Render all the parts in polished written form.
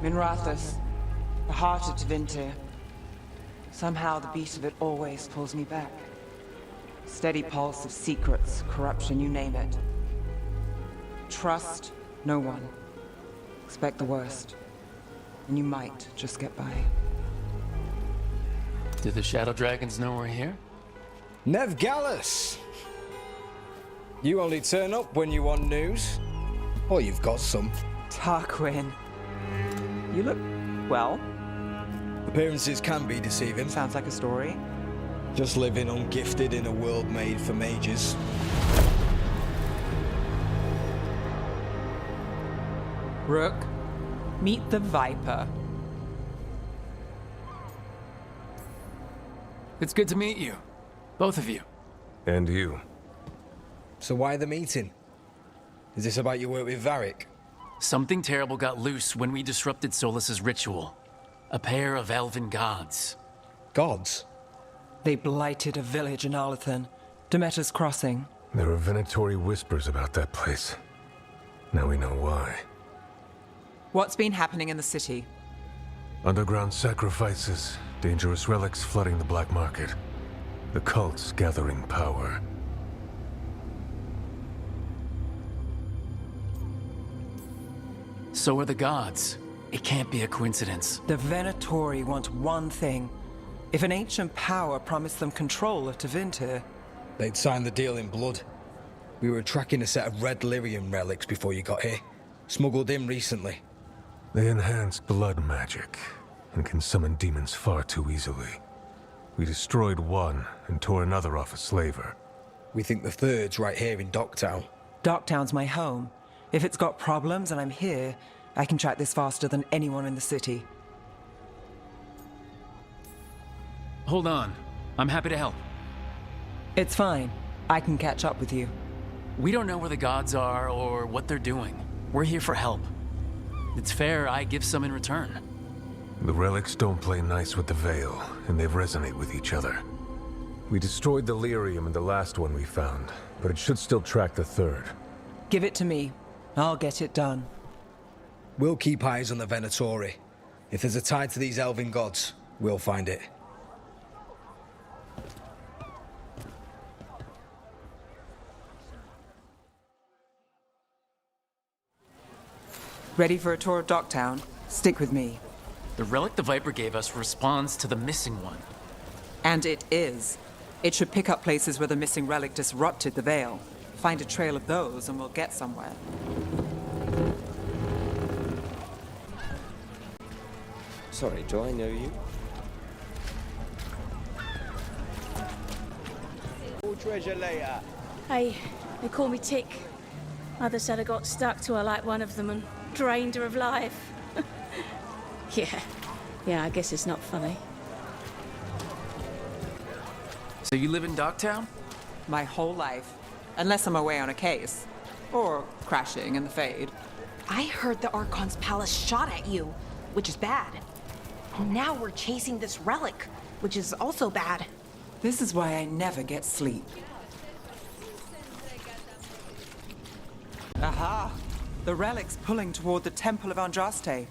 Minrathous, the heart of Tevinter. Somehow the beat of it always pulls me back. Steady pulse of secrets, corruption, you name it. Trust no one. Expect the worst. And you might just get by. Do the Shadow Dragons know we're here? Neve Gallus! You only turn up when you want news. Or you've got some. Tarquin. You look, well. Appearances can be deceiving. Sounds like a story. Just living ungifted in a world made for mages. Rook, meet the Viper. It's good to meet you. Both of you. And you. So why the meeting? Is this about your work with Varric? Something terrible got loose when we disrupted Solus's ritual. A pair of elven gods. Gods? They blighted a village in Arlethan, Demeter's Crossing. There were Venatori whispers about that place. Now we know why. What's been happening in the city? Underground sacrifices, dangerous relics flooding the black market. The cults gathering power. So are the gods. It can't be a coincidence. The Venatori want one thing. If an ancient power promised them control of Tevinter, They'd signed the deal in blood. We were tracking a set of red lyrium relics before you got here. Smuggled in recently. They enhance blood magic and can summon demons far too easily. We destroyed one and tore another off a slaver. We think the third's right here in Docktown. Docktown's my home. If it's got problems and I'm here, I can track this faster than anyone in the city. Hold on. I'm happy to help. It's fine. I can catch up with you. We don't know where the gods are or what they're doing. We're here for help. It's fair I give some in return. The relics don't play nice with the Veil, and they resonate with each other. We destroyed the lyrium in the last one we found, but it should still track the third. Give it to me. I'll get it done. We'll keep eyes on the Venatori. If there's a tie to these elven gods, we'll find it. Ready for a tour of Docktown? Stick with me. The relic the Viper gave us responds to the missing one. And it is. It should pick up places where the missing relic disrupted the Veil. Find a trail of those and we'll get somewhere. Sorry, do I know you? All treasure later. Hey, they call me Tick. Mother said I got stuck to her like one of them and drained her of life. Yeah, I guess it's not funny. So you live in Docktown? My whole life. Unless I'm away on a case. Or crashing in the Fade. I heard the Archon's palace shot at you, which is bad. And now we're chasing this relic, which is also bad. This is why I never get sleep. Aha! The relic's pulling toward the Temple of Andraste.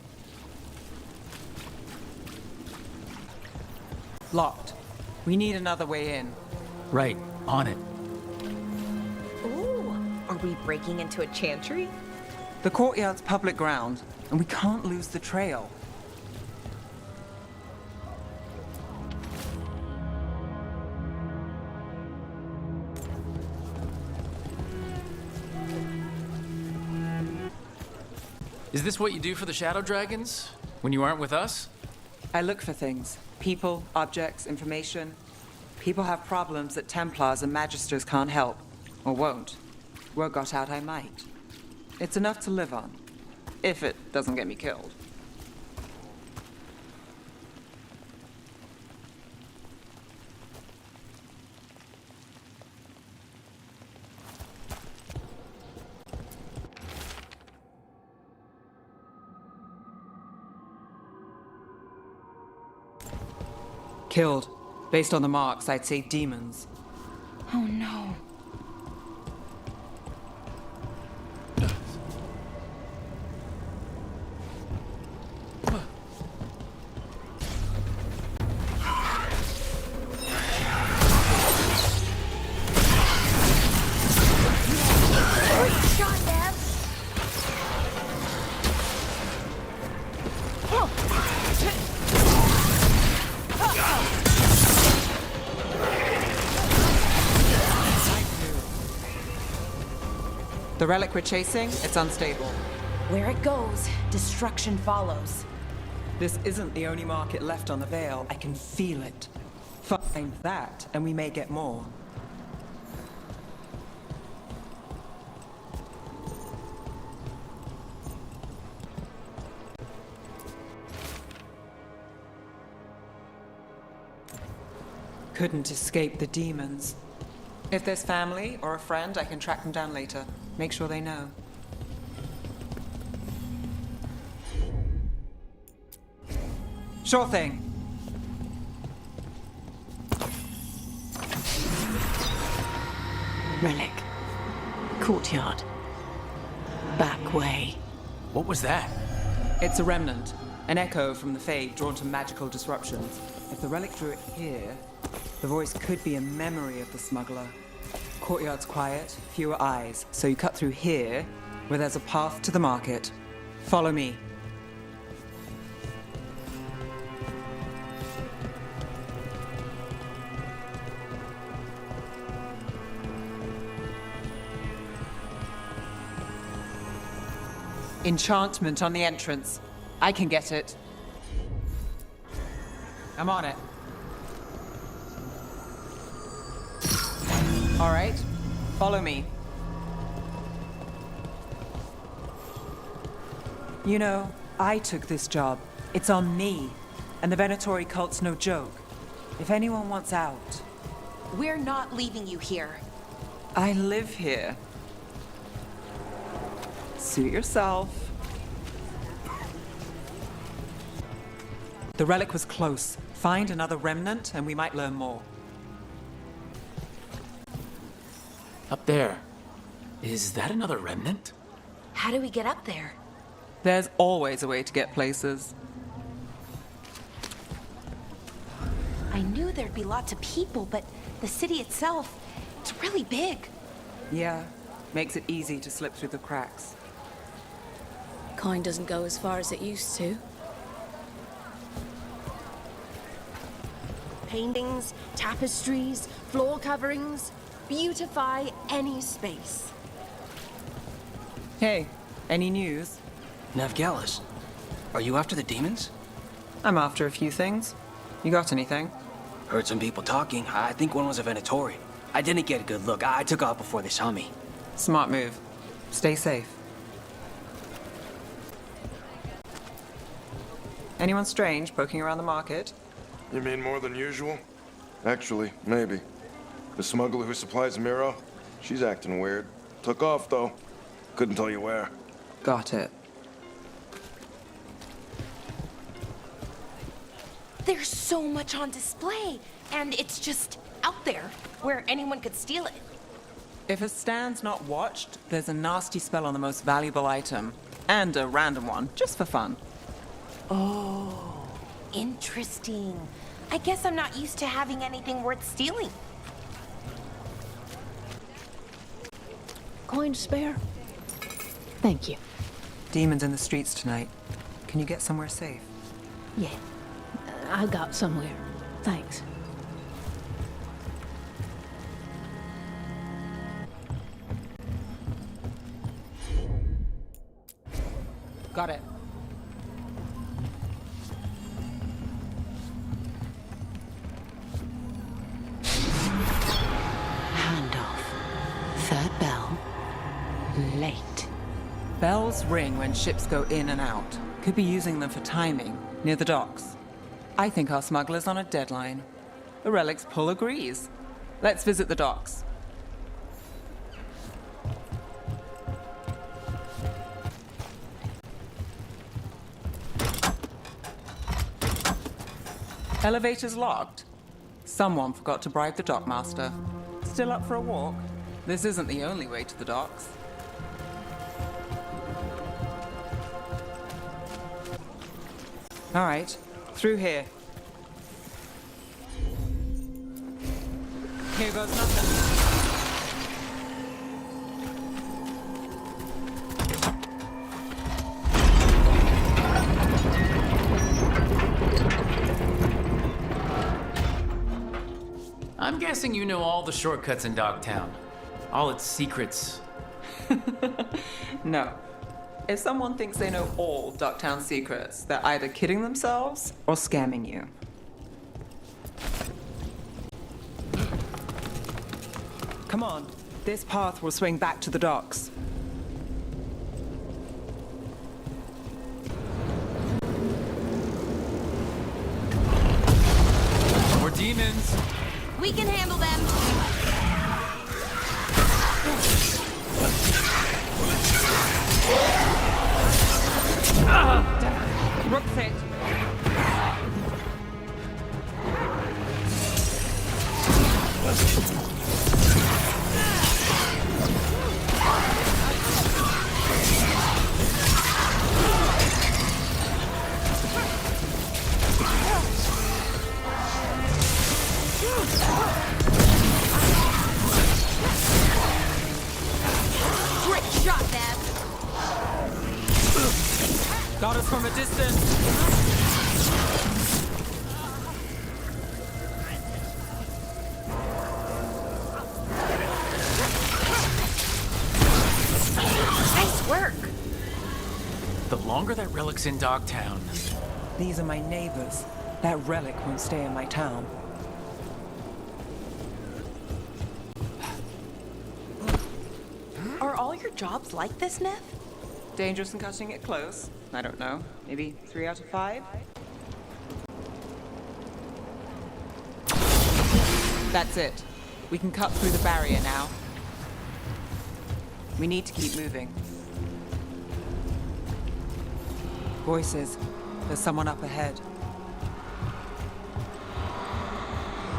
Locked. We need another way in. Right, on it. Ooh, are we breaking into a chantry? The courtyard's public ground, and we can't lose the trail. Is this what you do for the Shadow Dragons? When you aren't with us? I look for things. People, objects, information. People have problems that Templars and Magisters can't help. Or won't. Word got out I might. It's enough to live on. If it doesn't get me killed. Killed. Based on the marks, I'd say demons. Oh no. The relic we're chasing, it's unstable. Where it goes, destruction follows. This isn't the only market left on the Veil. I can feel it. Find that, and we may get more. Couldn't escape the demons. If there's family or a friend, I can track them down later. Make sure they know. Sure thing. Relic. Courtyard. Back way. What was that? It's a remnant. An echo from the Fade drawn to magical disruptions. If the relic drew it here, the voice could be a memory of the smuggler. Courtyard's quiet, fewer eyes, so you cut through here, where there's a path to the market. Follow me. Enchantment on the entrance. I can get it. I'm on it. All right, follow me. You know, I took this job. It's on me. And the Venatori cult's no joke. If anyone wants out... We're not leaving you here. I live here. Suit yourself. The relic was close. Find another remnant and we might learn more. Up there. Is that another remnant? How do we get up there? There's always a way to get places. I knew there'd be lots of people, but the city itself, it's really big. Yeah, makes it easy to slip through the cracks. Kind doesn't go as far as it used to. Paintings, tapestries, floor coverings, beautify any space. Hey, any news? Neve, are you after the demons? I'm after a few things. You got anything? Heard some people talking. I think one was a Venatori. I didn't get a good look. I took off before they saw me. Smart move. Stay safe. Anyone strange poking around the market? You mean more than usual? Actually, maybe. The smuggler who supplies Miro, she's acting weird. Took off, though. Couldn't tell you where. Got it. There's so much on display, and it's just out there, where anyone could steal it. If a stand's not watched, there's a nasty spell on the most valuable item. And a random one, just for fun. Oh, interesting. I guess I'm not used to having anything worth stealing. Coin to spare? Thank you. Demons in the streets tonight. Can you get somewhere safe? Yeah, I got somewhere. Thanks. Got it. Handoff. Third bell. Late. Bells ring when ships go in and out. Could be using them for timing, near the docks. I think our smuggler's on a deadline. The Relic's pull agrees. Let's visit the docks. Elevator's locked. Someone forgot to bribe the dockmaster. Still up for a walk? This isn't the only way to the docks. All right, through here. Here goes nothing. guessing you know all the shortcuts in Dogtown. All its secrets. No. If someone thinks they know all Ducktown secrets, they're either kidding themselves or scamming you. Come on. This path will swing back to the docks. More demons. We can handle them. Rook fit. Great shot, Neve. Got us from a distance. Nice work. The longer that relic's in Dogtown, These are my neighbors. That relic won't stay in my town. Are all your jobs like this, Neve? Dangerous and cutting it close. I don't know. Maybe 3 out of 5? That's it. We can cut through the barrier now. We need to keep moving. Voices. There's someone up ahead.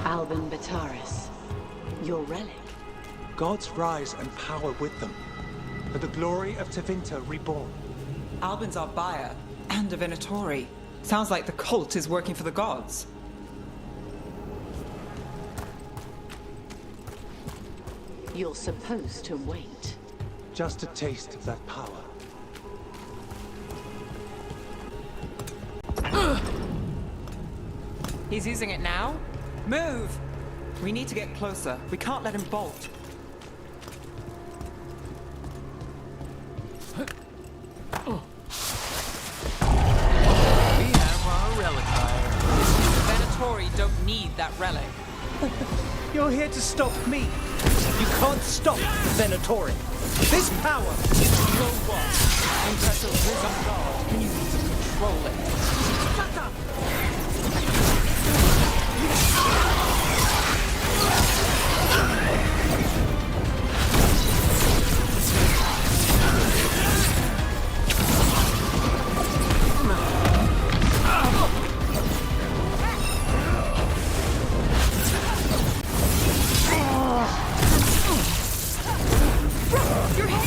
Alban Bataris, your relic. Gods rise and power with them, for the glory of Tevinter reborn. Albin's our buyer, and a Venatori. Sounds like the cult is working for the gods. You're supposed to wait. Just a taste of that power. He's using it now? Move! We need to get closer. We can't let him bolt. we have our relic buyer. The Venatori don't need that relic. You're here to stop me. You can't stop the Venatori. This power is your one. Impressive risen god. Can you use to control it? Shut up! Your head!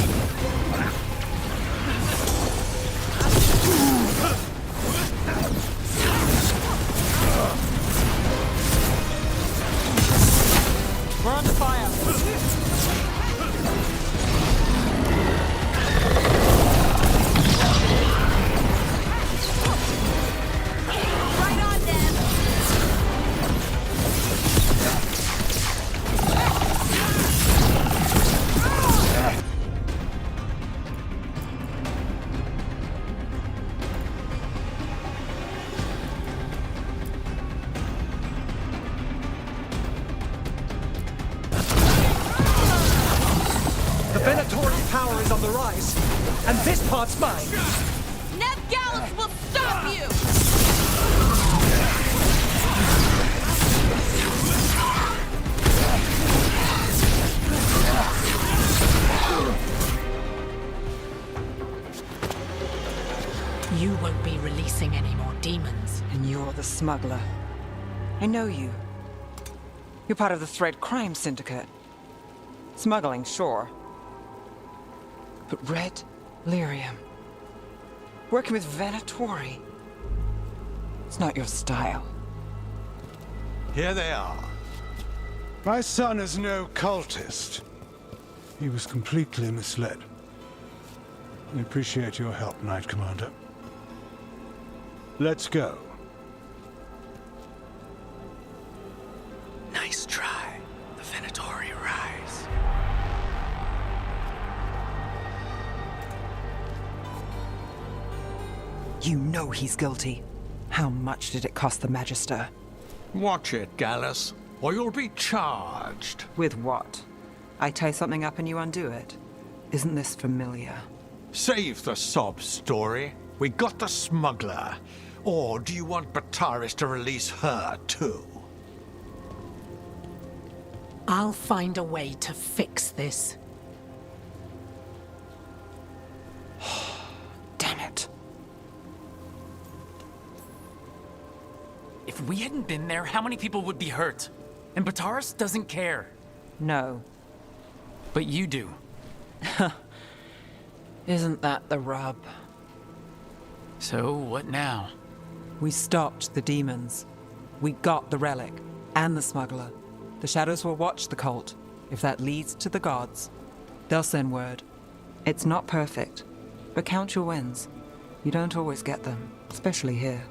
We're under fire. Right on, Neve. The Venatori's power is on the rise, and this part's mine. Neve Gallus will stop you! You won't be releasing any more demons. And you're the smuggler. I know you. You're part of the Thread Crime Syndicate. Smuggling, sure. But Red Lyrium. Working with Venatori. It's not your style. Here they are. My son is no cultist. He was completely misled. I appreciate your help, Knight Commander. Let's go. Nice try. You know he's guilty. How much did it cost the Magister? Watch it, Gallus, or you'll be charged. With what? I tie something up and you undo it. Isn't this familiar? Save the sob story. We got the smuggler. Or do you want Bataris to release her, too? I'll find a way to fix this. Damn it. If we hadn't been there, how many people would be hurt? And Bataris doesn't care. No. But you do. Isn't that the rub? So, what now? We stopped the demons. We got the relic and the smuggler. The shadows will watch the cult. If that leads to the gods, they'll send word. It's not perfect, but count your wins. You don't always get them, especially here.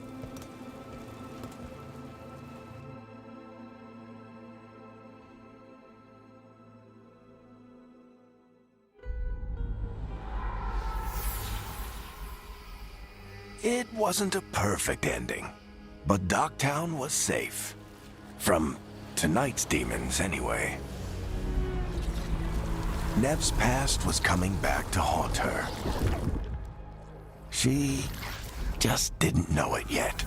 It wasn't a perfect ending, but Docktown was safe. From tonight's demons, anyway. Neve's past was coming back to haunt her. She just didn't know it yet.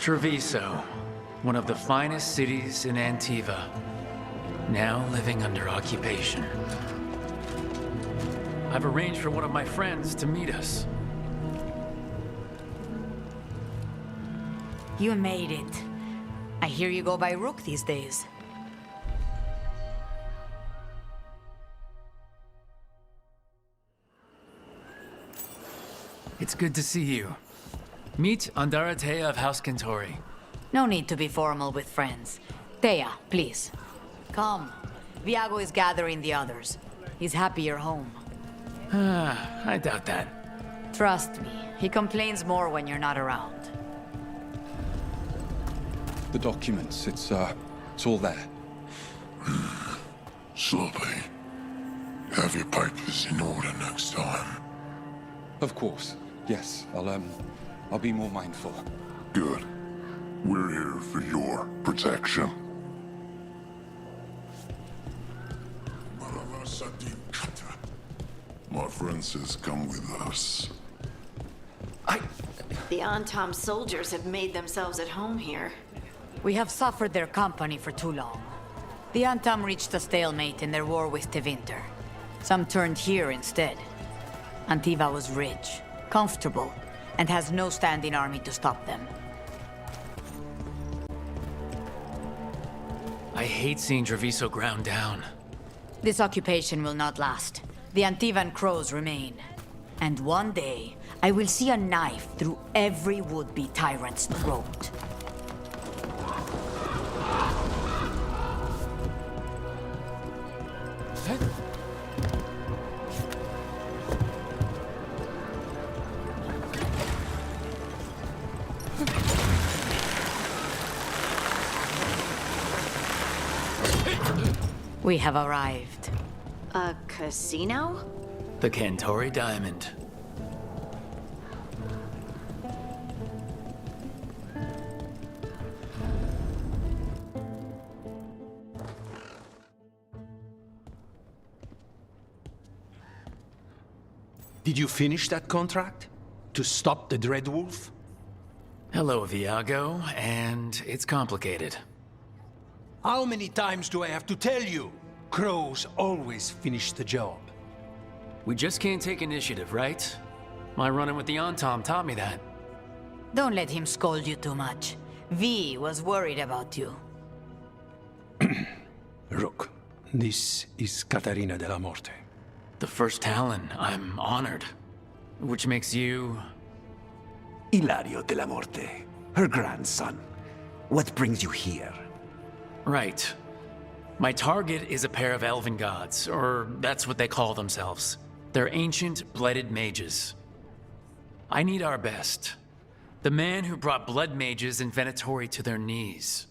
Treviso, one of the finest cities in Antiva, now living under occupation. I've arranged for one of my friends to meet us. You made it. I hear you go by Rook these days. It's good to see you. Meet Andaratea of House Kentori. No need to be formal with friends. Thea, please. Come. Viago is gathering the others. He's happy you're home. I doubt that. Trust me, he complains more when you're not around. The documents, it's all there. Sloppy. Have your papers in order next time. Of course, yes. I'll be more mindful. Good. We're here for your protection. My friend says come with us. The Antom soldiers have made themselves at home here. We have suffered their company for too long. The Antom reached a stalemate in their war with Tevinter. Some turned here instead. Antiva was rich, comfortable, and has no standing army to stop them. I hate seeing Treviso ground down. This occupation will not last. The Antivan crows remain. And one day, I will see a knife through every would-be tyrant's throat. We have arrived. A casino? The Kentori Diamond. Did you finish that contract? To stop the Dreadwolf? Hello, Viago, and it's complicated. How many times do I have to tell you? Crows always finish the job. We just can't take initiative, right? My run-in with the Antom taught me that. Don't let him scold you too much. V was worried about you. Rook, this is Catarina de la Morte. The first Talon. I'm honored. Which makes you... Ilario de la Morte, her grandson. What brings you here? Right. My target is a pair of elven gods, or that's what they call themselves. They're ancient, blooded mages. I need our best. The man who brought blood mages in Venatori to their knees.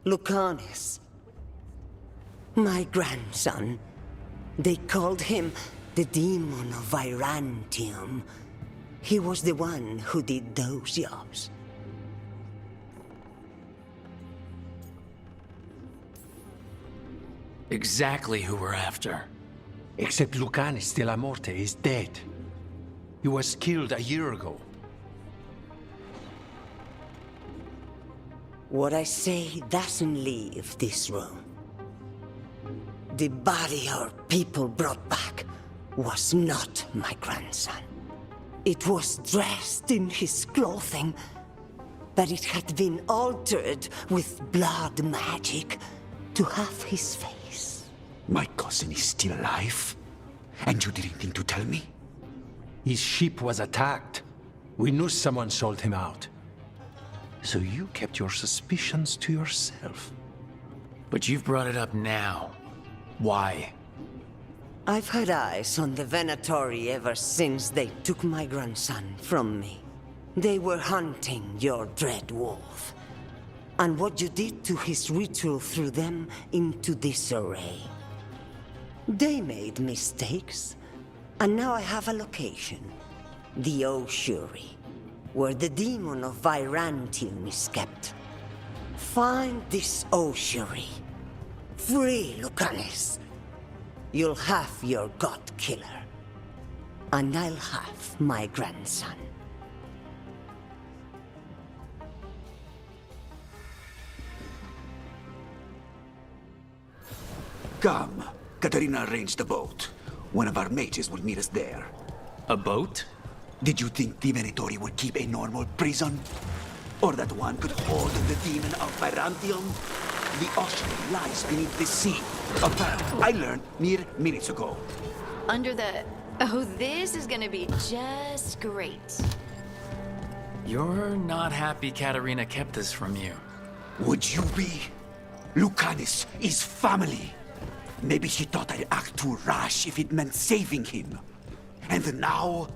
Lucanis. My grandson. They called him the Demon of Virantium. He was the one who did those jobs. Exactly who we're after. Except Lucanis de la Morte is dead. He was killed a year ago. What I say doesn't leave this room. The body our people brought back was not my grandson. It was dressed in his clothing, but it had been altered with blood magic to have his face. My cousin is still alive? And you didn't think to tell me? His ship was attacked. We knew someone sold him out. So you kept your suspicions to yourself. But you've brought it up now. Why? I've had eyes on the Venatori ever since they took my grandson from me. They were hunting your dread wolf. And what you did to his ritual threw them into disarray. They made mistakes, and now I have a location. The ossuary, where the demon of Virantium is kept. Find this ossuary. Free Lucanis. You'll have your god-killer. And I'll have my grandson. Come. Katarina arranged a boat. One of our mages will meet us there. A boat? Did you think the Venatori would keep a normal prison? Or that one could hold the demon of Virantium? The ossuary lies beneath the sea. A fact I learned mere minutes ago. Under the... Oh, this is gonna be just great. You're not happy Katarina kept this from you. Would you be? Lucanis is family. Maybe she thought I'd act too rash if it meant saving him. And now,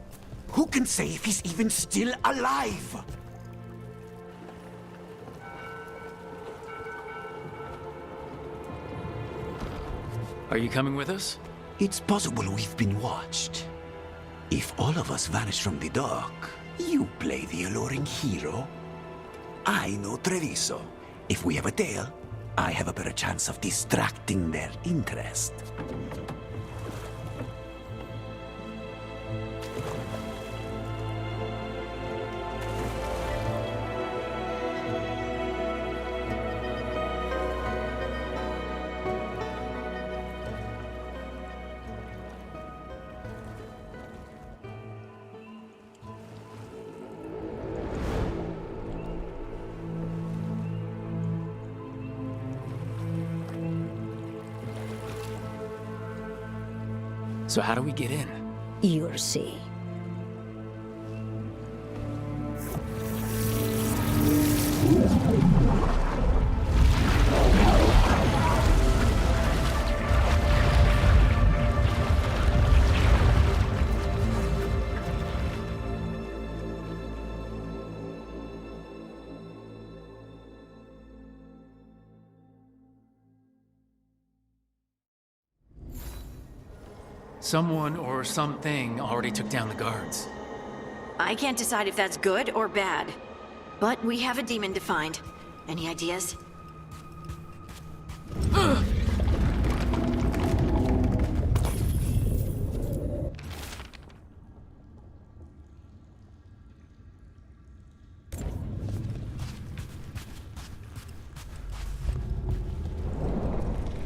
who can say if he's even still alive? Are you coming with us? It's possible we've been watched. If all of us vanish from the dock, you play the alluring hero. I know Treviso. If we have a tale, I have a better chance of distracting their interest. So how do we get in? You'll see. Someone or something already took down the guards. I can't decide if that's good or bad. But we have a demon to find. Any ideas?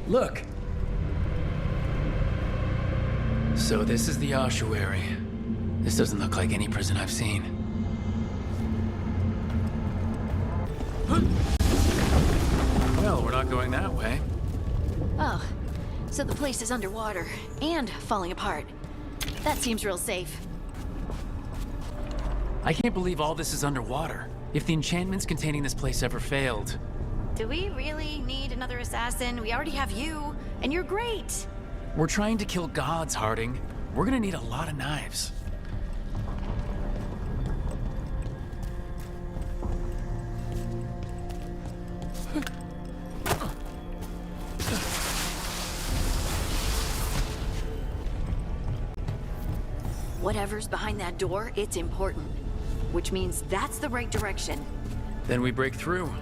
Look! So this is the ossuary. This doesn't look like any prison I've seen. Well, we're not going that way. Oh, so the place is underwater and falling apart. That seems real safe. I can't believe all this is underwater. If the enchantments containing this place ever failed... Do we really need another assassin? We already have you, and you're great. We're trying to kill gods, Harding. We're gonna need a lot of knives. Whatever's behind that door, it's important. Which means that's the right direction. Then we break through.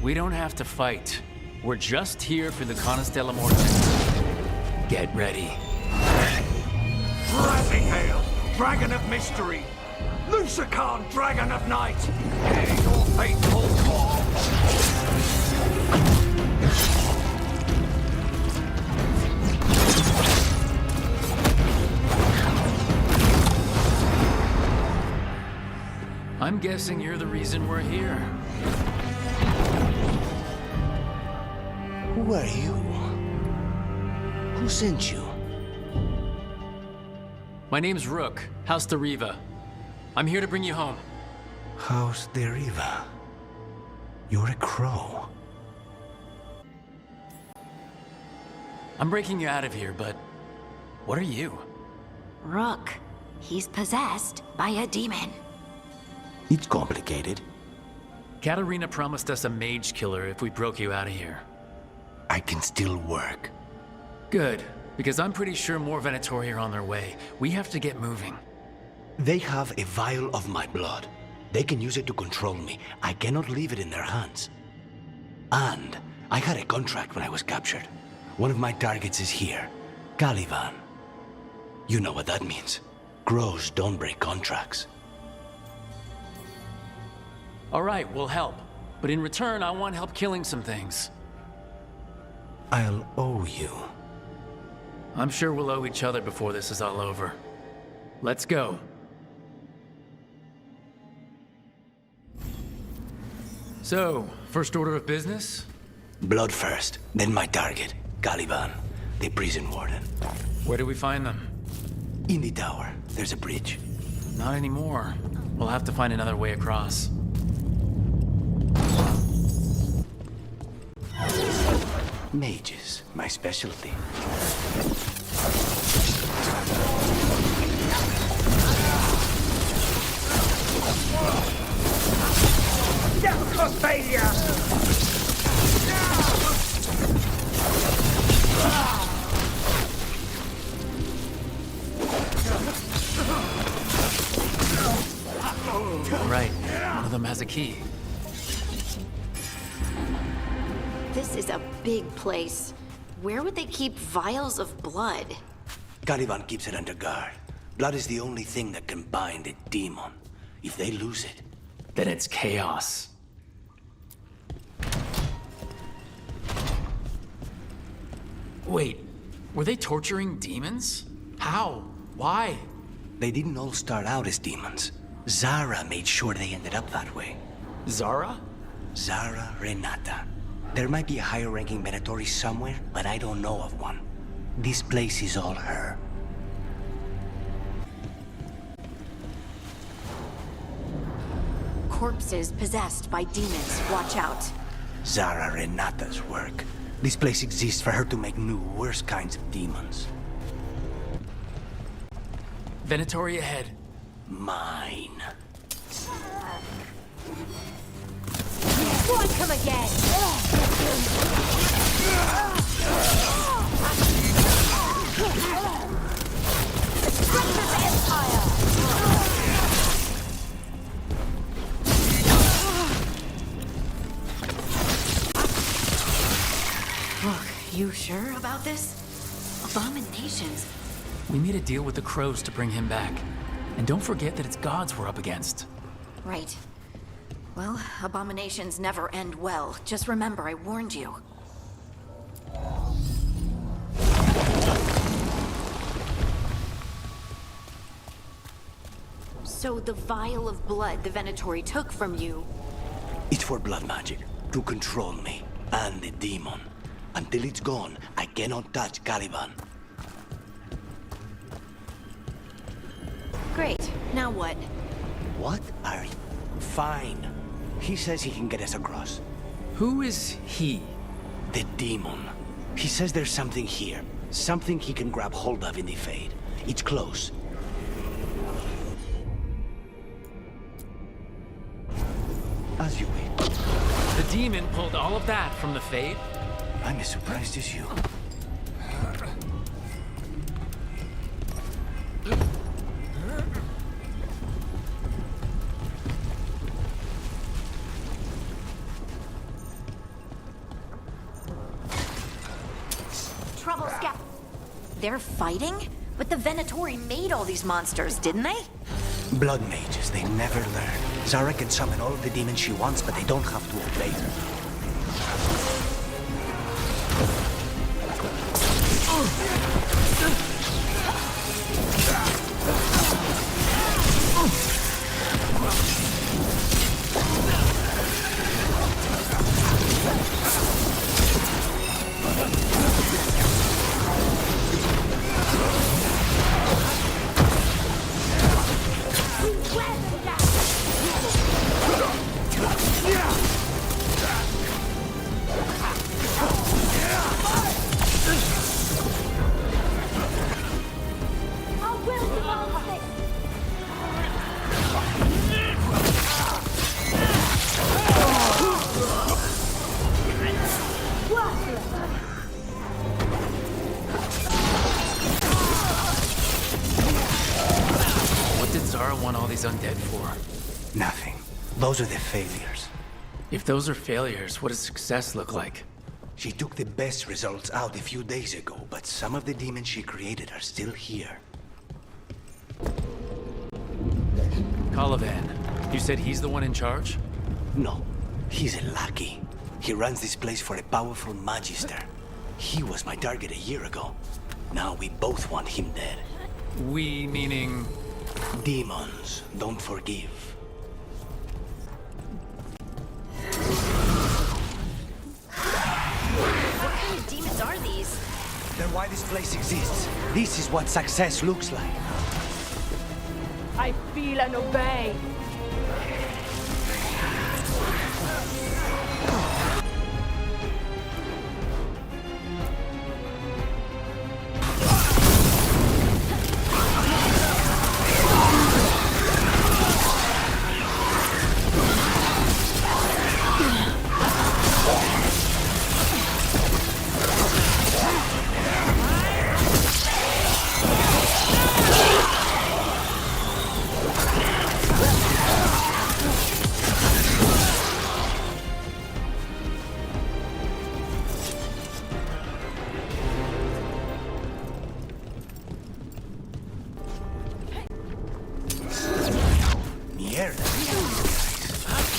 We don't have to fight. We're just here for the Conestella Morte. Get ready. Rising Hail, Dragon of Mystery! Lucican, Dragon of Night! Hear your fateful call! I'm guessing you're the reason we're here. Who are you? Who sent you? My name's Rook, House Deriva. I'm here to bring you home. House Deriva. You're a crow. I'm breaking you out of here, but what are you? Rook. He's possessed by a demon. It's complicated. Katarina promised us a mage-killer if we broke you out of here. I can still work. Good, because I'm pretty sure more Venatori are on their way. We have to get moving. They have a vial of my blood. They can use it to control me. I cannot leave it in their hands. And I had a contract when I was captured. One of my targets is here, Caliban. You know what that means. Crows don't break contracts. All right, we'll help. But in return, I want help killing some things. I'll owe you. I'm sure we'll owe each other before this is all over. Let's go. So, first order of business? Blood first, then my target, Caliban, the prison warden. Where do we find them? In the tower. There's a bridge. Not anymore. We'll have to find another way across. Mages, my specialty. Difficult failure! Right, one of them has a key. This is a big place. Where would they keep vials of blood? Caliban keeps it under guard. Blood is the only thing that can bind a demon. If they lose it, then it's chaos. Wait, were they torturing demons? How? Why? They didn't all start out as demons. Zara made sure they ended up that way. Zara? Zara Renata. There might be a higher-ranking Venatori somewhere, but I don't know of one. This place is all her. Corpses possessed by demons. Watch out. Zara Renata's work. This place exists for her to make new, worse kinds of demons. Venatori ahead. Mine. Strike him again! The strength of the Empire! Look, you sure about this? Abominations. We made a deal with the Crows to bring him back. And don't forget that it's gods we're up against. Right. Well, abominations never end well. Just remember, I warned you. So the vial of blood the Venatori took from you... It's for blood magic, to control me, and the demon. Until it's gone, I cannot touch Caliban. Great. Now what? What are you? Fine. He says he can get us across. Who is he? The demon. He says there's something here. Something he can grab hold of in the Fade. It's close. As you wish. The demon pulled all of that from the Fade? I'm as surprised as you. Trouble scout. They're fighting? But the Venatori made all these monsters, didn't they? Blood mages, they never learn. Zara can summon all of the demons she wants, but they don't have to obey her. Undead for? Nothing. Those are the failures. If those are failures, what does success look like? She took the best results out a few days ago, but some of the demons she created are still here. Caliban. You said he's the one in charge? No. He's a lackey. He runs this place for a powerful magister. He was my target a year ago. Now we both want him dead. We meaning... Demons don't forgive. What kind of demons are these? They're why this place exists. This is what success looks like. I feel and obey.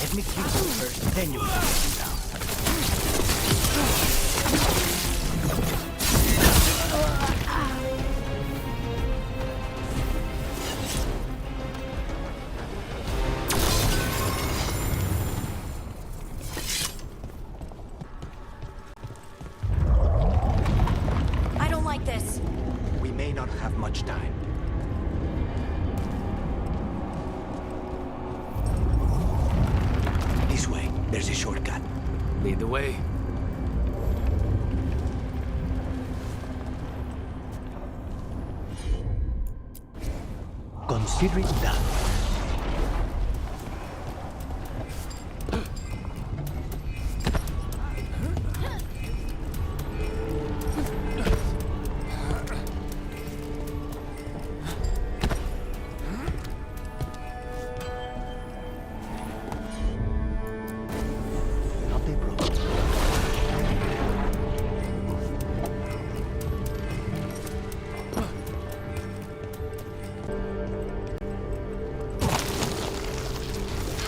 Let me kill you first, then you will sit down. I don't like this. We may not have much time. This way. There's a shortcut. Lead the way. Consider it done.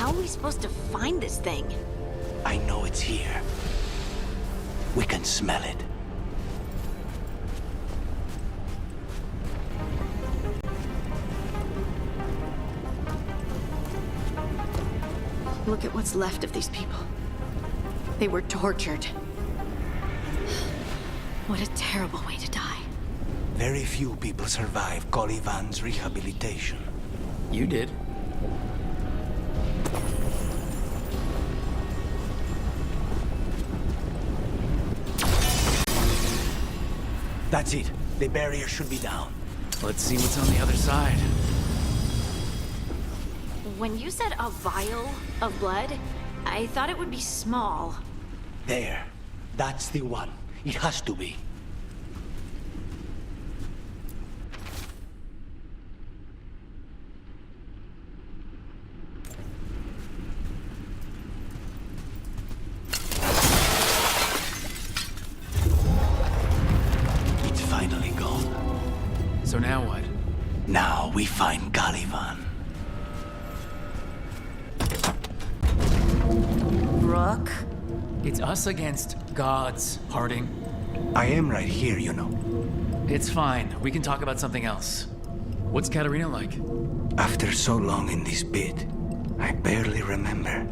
How are we supposed to find this thing? I know it's here. We can smell it. Look at what's left of these people. They were tortured. What a terrible way to die. Very few people survive Colivan's rehabilitation. You did. That's it. The barrier should be down. Let's see what's on the other side. When you said a vial of blood, I thought it would be small. There. That's the one. It has to be. It's finally gone. So now what? Now we find Caliban. Rook? It's us against gods, Harding. I am right here, you know. It's fine. We can talk about something else. What's Katarina like? After so long in this bit, I barely remember.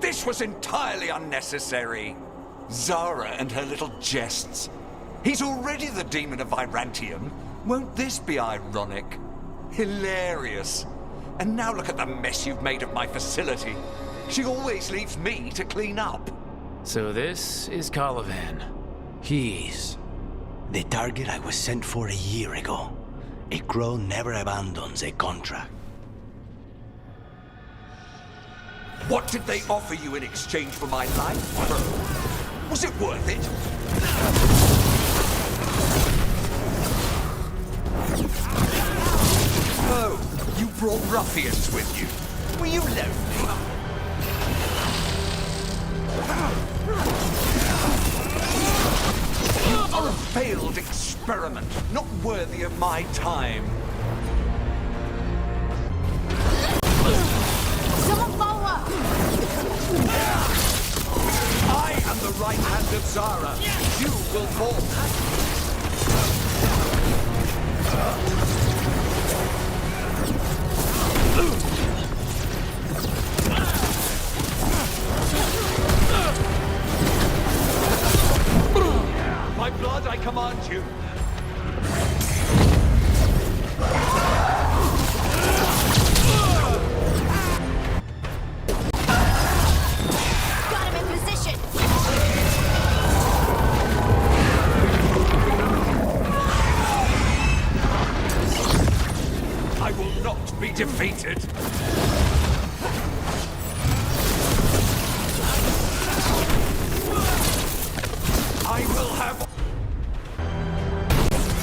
This was entirely unnecessary. Zara and her little jests. He's already the demon of Virantium. Won't this be ironic? Hilarious. And now look at the mess you've made of my facility. She always leaves me to clean up. So this is Caliban. He is. The target I was sent for a year ago. A crow never abandons a contract. What did they offer you in exchange for my life, Crow? Was it worth it? Oh, you brought ruffians with you. Were you lonely? You are a failed experiment, not worthy of my time. I am the right hand of Zara. You will fall. By blood, I command you. Defeated. I will have...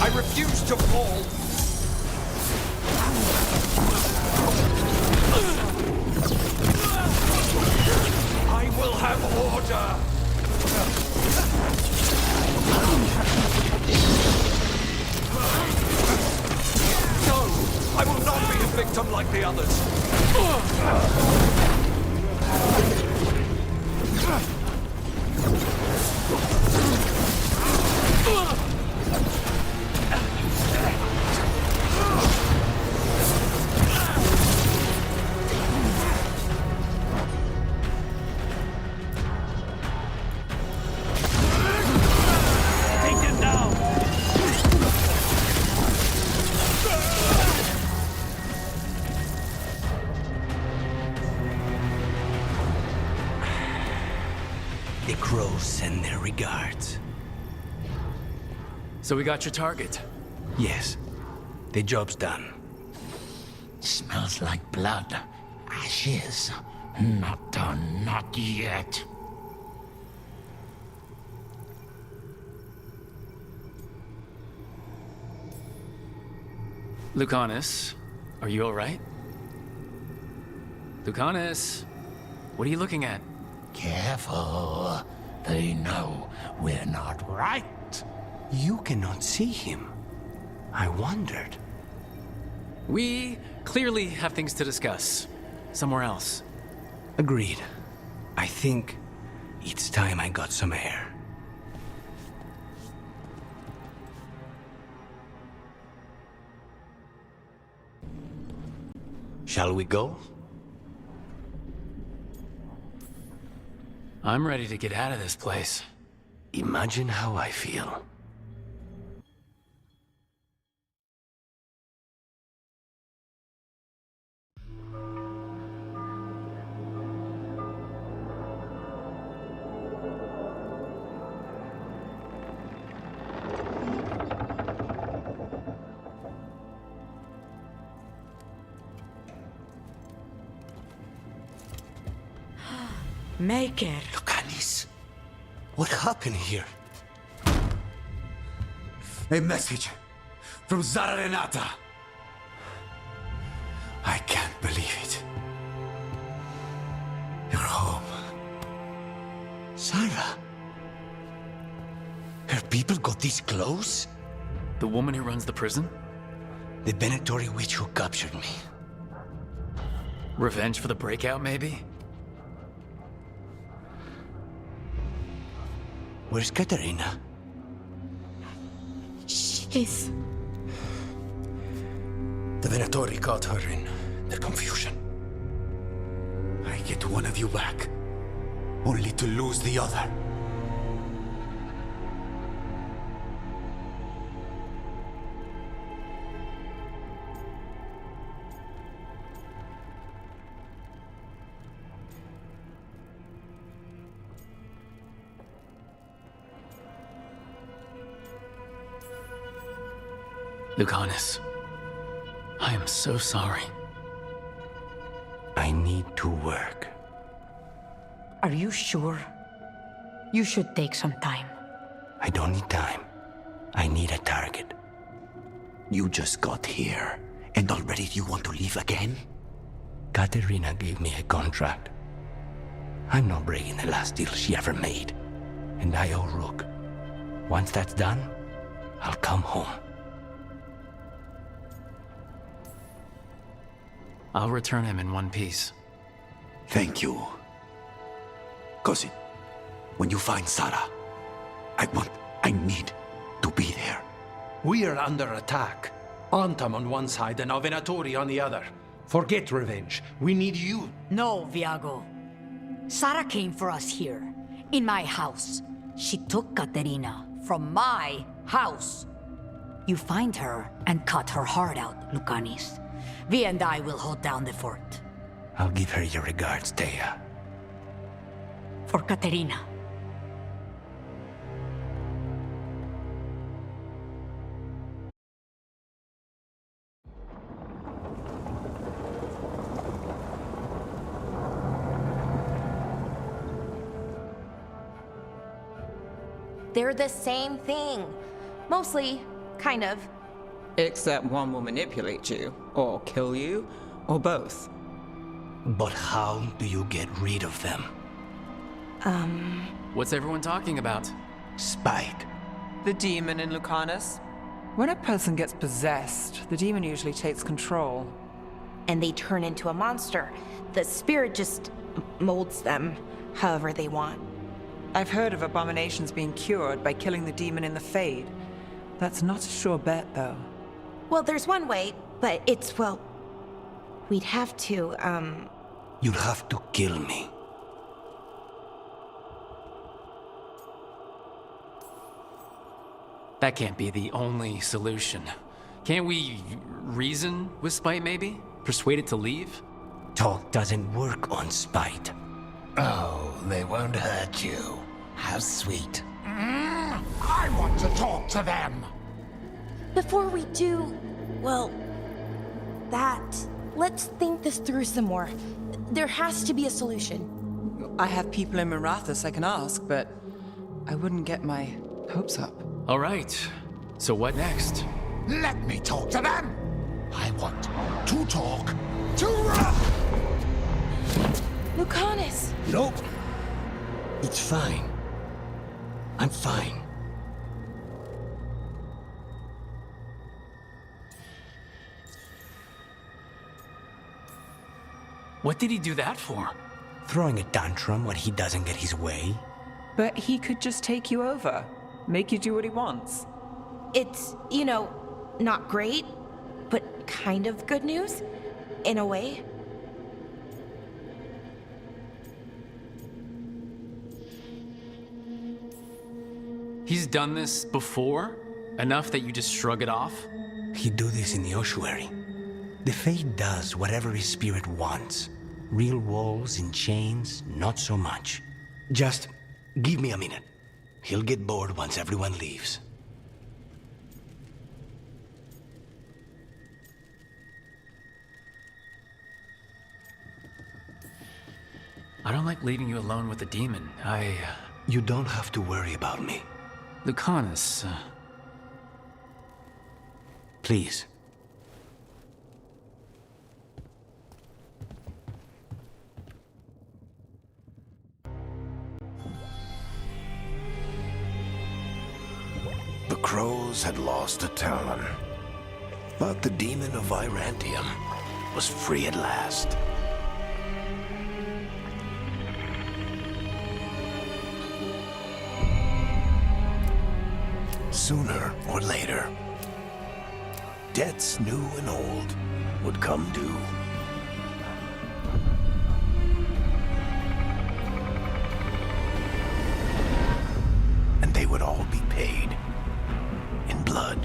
I refuse to fall. I will have order. I will not be a victim like the others. The crows send their regards. So we got your target? Yes. The job's done. Smells like blood. Ashes. Not done, not yet. Lucanis, are you all right? Lucanis, what are you looking at? Careful. They know we're not right. You cannot see him. I wondered. We clearly have things to discuss. Somewhere else. Agreed. I think it's time I got some air. Shall we go? I'm ready to get out of this place. Imagine how I feel. Maker. Lucanis, what happened here? A message from Zara Renata. I can't believe it. You're home. Sarah? Her people got this close? The woman who runs the prison? The Venatori witch who captured me. Revenge for the breakout, maybe? Where's Katerina? She's... The Venatori caught her in their confusion. I get one of you back, only to lose the other. Lucanis, I am so sorry. I need to work. Are you sure? You should take some time. I don't need time. I need a target. You just got here, and already you want to leave again? Katerina gave me a contract. I'm not breaking the last deal she ever made. And I owe Rook. Once that's done, I'll come home. I'll return him in one piece. Thank you. Cousin, when you find Sarah, I need to be there. We are under attack. Antam on one side and Venatori on the other. Forget revenge. We need you. No, Viago. Sarah came for us here, in my house. She took Katerina from my house. You find her and cut her heart out, Lucanis. Vi and I will hold down the fort. I'll give her your regards, Thea. For Katerina. They're the same thing. Mostly, kind of. Except one will manipulate you, or kill you, or both. But how do you get rid of them? What's everyone talking about? Spite. The demon in Lucanis. When a person gets possessed, the demon usually takes control. And they turn into a monster. The spirit just molds them however they want. I've heard of abominations being cured by killing the demon in the Fade. That's not a sure bet, though. Well, there's one way, but it's, well... We'd have to, You'll have to kill me. That can't be the only solution. Can't we reason with Spite, maybe? Persuade it to leave? Talk doesn't work on Spite. Oh, they won't hurt you. How sweet. I want to talk to them. Before we do, well, let's think this through some more. There has to be a solution. I have people in Minrathous I can ask, but I wouldn't get my hopes up. All right. So what next? Let me talk to them. I want to talk to Rook. Nope. It's fine. I'm fine. What did he do that for? Throwing a tantrum when he doesn't get his way? But he could just take you over, make you do what he wants. It's, you know, not great, but kind of good news, in a way. He's done this before? Enough that you just shrug it off? He'd do this in the ossuary. The Fate does whatever his spirit wants. Real walls and chains, not so much. Just give me a minute. He'll get bored once everyone leaves. I don't like leaving you alone with the demon. You don't have to worry about me. Lucanis, Please. The Crows had lost a talon, but the demon of Virantium was free at last. Sooner or later, debts new and old would come due. And they would all be paid in blood.